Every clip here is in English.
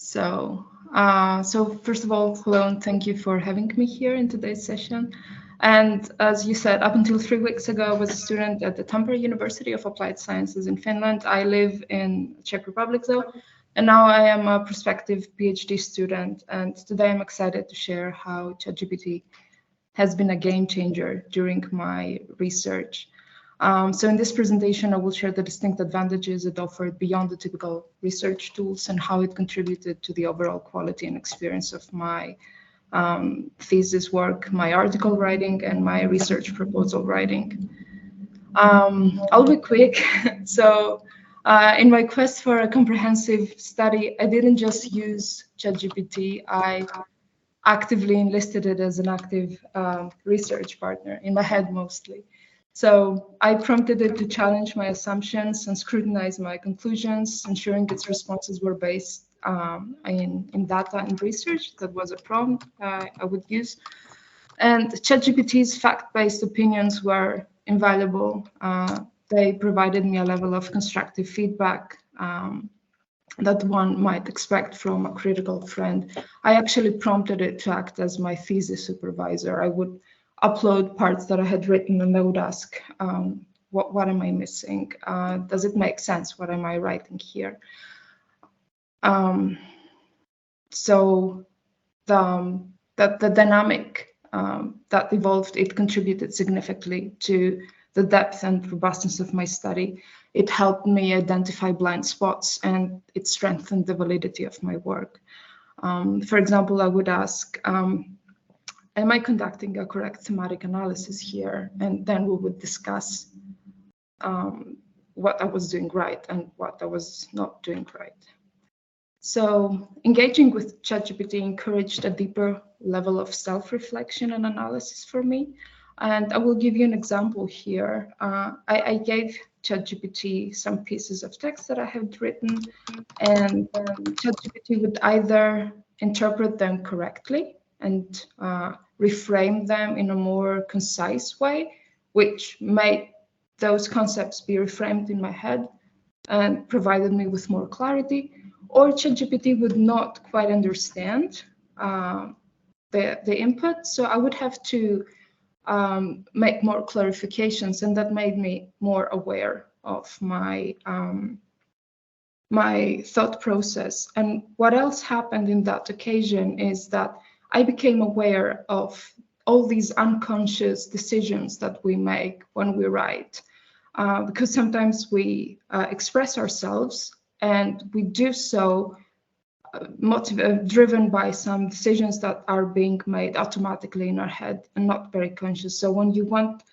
So first of all, hello and thank you for having me here in today's session. And as you said, up until 3 weeks ago, I was a student at the Tampere University of Applied Sciences in Finland. I live in Czech Republic though, and now I am a prospective PhD student. And today I'm excited to share how ChatGPT has been a game changer during my research. So in this presentation, I will share the distinct advantages it offered beyond the typical research tools and how it contributed to the overall quality and experience of my thesis work, my article writing, and my research proposal writing. I'll be quick. So in my quest for a comprehensive study, I didn't just use ChatGPT. I actively enlisted it as an active research partner, in my head mostly. So I prompted it to challenge my assumptions and scrutinize my conclusions, ensuring its responses were based in data and research. That was a prompt I would use. And ChatGPT's fact-based opinions were invaluable. They provided me a level of constructive feedback that one might expect from a critical friend. I actually prompted it to act as my thesis supervisor. I would upload parts that I had written and I would ask, what am I missing? Does it make sense? What am I writing here? So the dynamic that evolved, it contributed significantly to the depth and robustness of my study. It helped me identify blind spots and it strengthened the validity of my work. For example, I would ask, am I conducting a correct thematic analysis here? And then we would discuss what I was doing right and what I was not doing right. So engaging with ChatGPT encouraged a deeper level of self-reflection and analysis for me. And I will give you an example here. I gave ChatGPT some pieces of text that I had written, and ChatGPT would either interpret them correctly and reframe them in a more concise way, which made those concepts be reframed in my head and provided me with more clarity, or ChatGPT would not quite understand the input. So I would have to make more clarifications, and that made me more aware of my my thought process. And what else happened in that occasion is that I became aware of all these unconscious decisions that we make when we write, because sometimes we express ourselves and we do so driven by some decisions that are being made automatically in our head and not very conscious. So when you want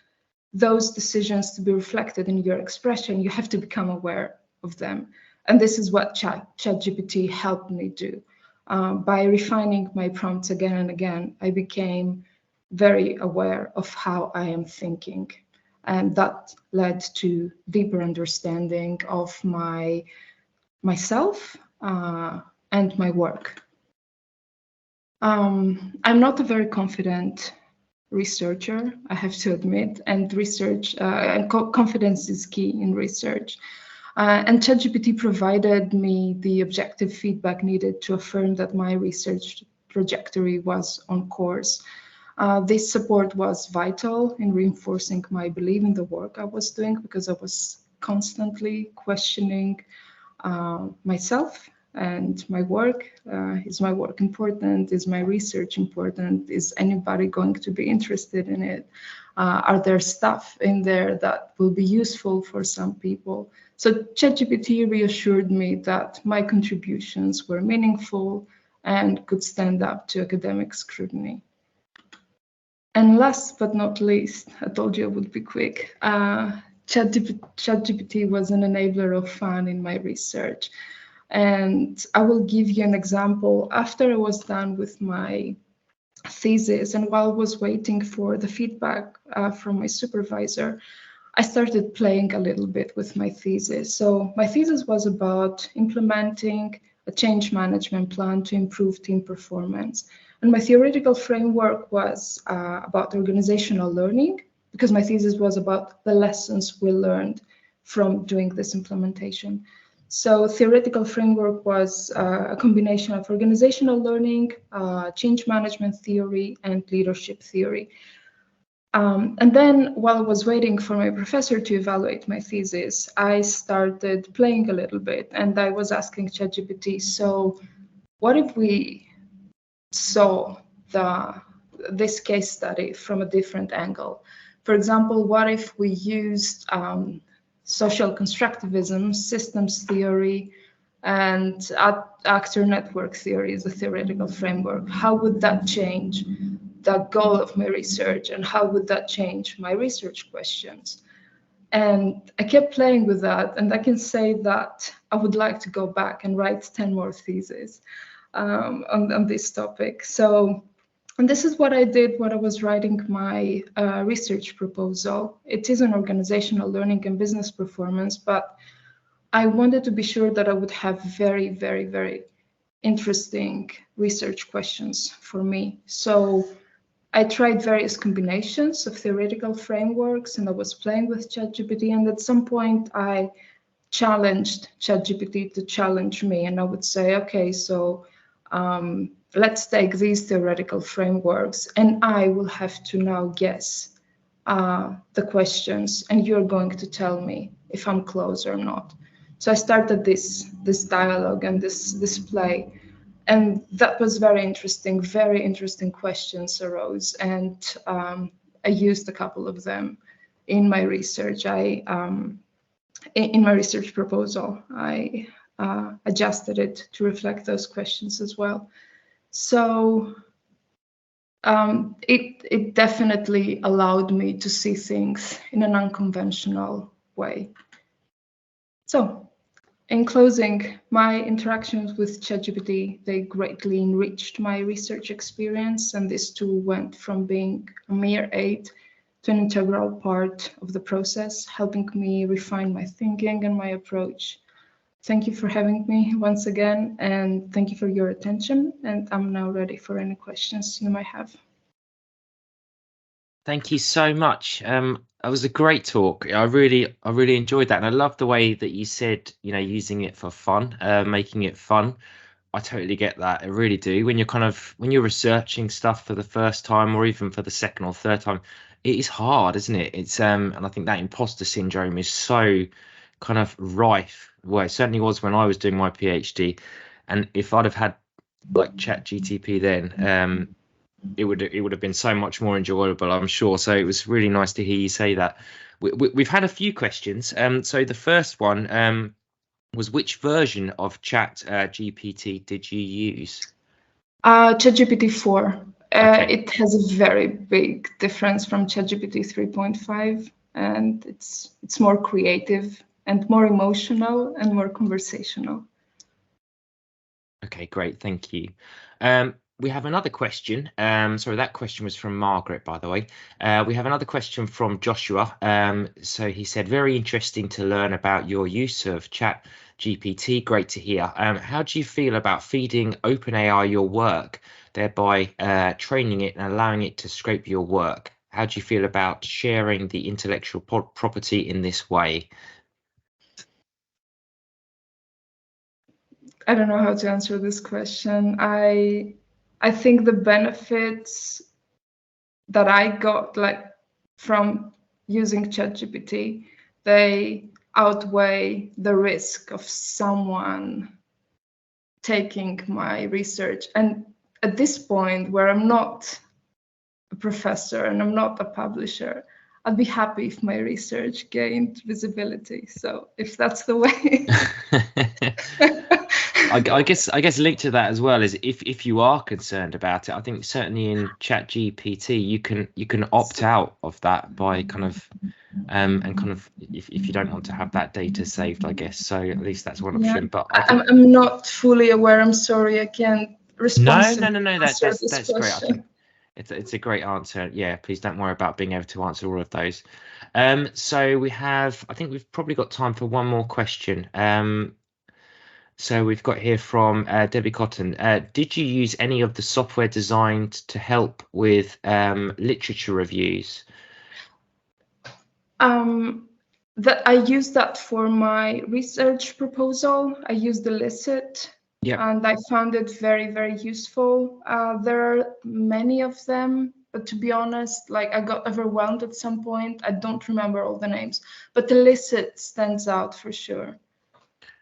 those decisions to be reflected in your expression, you have to become aware of them. And this is what ChatGPT helped me do. By refining my prompts again and again, I became very aware of how I am thinking. And that led to deeper understanding of myself and my work. I'm not a very confident researcher, I have to admit, and confidence is key in research. And ChatGPT provided me the objective feedback needed to affirm that my research trajectory was on course. This support was vital in reinforcing my belief in the work I was doing, because I was constantly questioning myself and my work. Is my work important? Is my research important? Is anybody going to be interested in it? Are there stuff in there that will be useful for some people? So ChatGPT reassured me that my contributions were meaningful and could stand up to academic scrutiny. And last but not least, I told you I would be quick. ChatGPT was an enabler of fun in my research. And I will give you an example. After I was done with my thesis and while I was waiting for the feedback from my supervisor, I started playing a little bit with my thesis. So my thesis was about implementing a change management plan to improve team performance. And my theoretical framework was about organizational learning, because my thesis was about the lessons we learned from doing this implementation. So theoretical framework was a combination of organizational learning, change management theory, and leadership theory. And then while I was waiting for my professor to evaluate my thesis, I started playing a little bit, and I was asking ChatGPT, so what if we saw this case study from a different angle? For example, what if we used social constructivism, systems theory, and actor network theory as a theoretical framework? How would that change the goal of my research, and how would that change my research questions? And I kept playing with that, and I can say that I would like to go back and write 10 more theses on this topic. So, and this is what I did when I was writing my research proposal. It is an organizational learning and business performance, but I wanted to be sure that I would have very, very, very interesting research questions for me. So I tried various combinations of theoretical frameworks, and I was playing with ChatGPT, and at some point I challenged ChatGPT to challenge me, and I would say, okay, so let's take these theoretical frameworks, and I will have to now guess the questions, and you're going to tell me if I'm close or not. So I started this dialogue and this play, and that was very interesting. Very interesting questions arose, and I used a couple of them in my research. In my research proposal, I adjusted it to reflect those questions as well. So it definitely allowed me to see things in an unconventional way. So, in closing, my interactions with ChatGPT, they greatly enriched my research experience, and this tool went from being a mere aid to an integral part of the process, helping me refine my thinking and my approach. Thank you for having me once again, and thank you for your attention, and I'm now ready for any questions you might have. Thank you so much. That was a great talk. I really enjoyed that, and I love the way that you said, using it for fun, making it fun. I totally get that. I really do. When you're researching stuff for the first time, or even for the second or third time, it is hard, isn't it? It's and I think that imposter syndrome is so kind of rife. Well, it certainly was when I was doing my PhD, and if I'd have had like ChatGPT then, it would have been so much more enjoyable, I'm sure. So it was really nice to hear you say that. We've had a few questions. So the first one was, which version of ChatGPT did you use? ChatGPT 4. Okay. It has a very big difference from ChatGPT 3.5, and it's more creative and more emotional and more conversational. Okay, great. Thank you. We have another question. Sorry, that question was from Margaret, by the way. We have another question from Joshua. So he said, very interesting to learn about your use of ChatGPT. Great to hear. How do you feel about feeding OpenAI your work, thereby training it and allowing it to scrape your work? How do you feel about sharing the intellectual property in this way? I don't know how to answer this question. I think the benefits that I got from using ChatGPT, they outweigh the risk of someone taking my research. And at this point, where I'm not a professor and I'm not a publisher, I'd be happy if my research gained visibility. So if that's the way. I guess linked to that as well is if you are concerned about it, I think certainly in ChatGPT you can opt out of that by kind of if you don't want to have that data saved, I guess. So at least that's one option. But I'm not fully aware. I'm sorry, I can't respond. No. That's great. I think it's a great answer. Yeah, please don't worry about being able to answer all of those. So I think we've probably got time for one more question. So we've got here from Debbie Cotton. Did you use any of the software designed to help with literature reviews? that I used that for my research proposal. I used the Licit, and I found it very, very useful. There are many of them, but to be honest, like I got overwhelmed at some point. I don't remember all the names, but the Licit stands out for sure.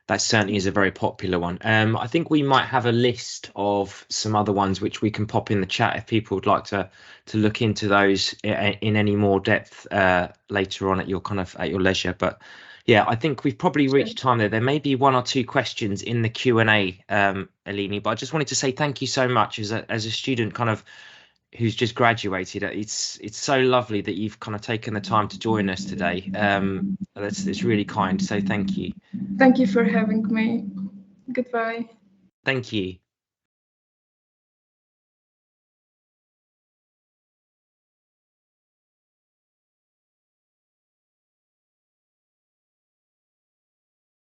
That certainly is a very popular one. I think we might have a list of some other ones which we can pop in the chat if people would like to look into those in any more depth later on at your leisure. But yeah, I think we've probably reached time there. There may be one or two questions in the Q&A, Eleni, but I just wanted to say thank you so much as a student kind of who's just graduated. It's so lovely that you've kind of taken the time to join us today. It's really kind. So thank you. Thank you for having me. Goodbye. Thank you.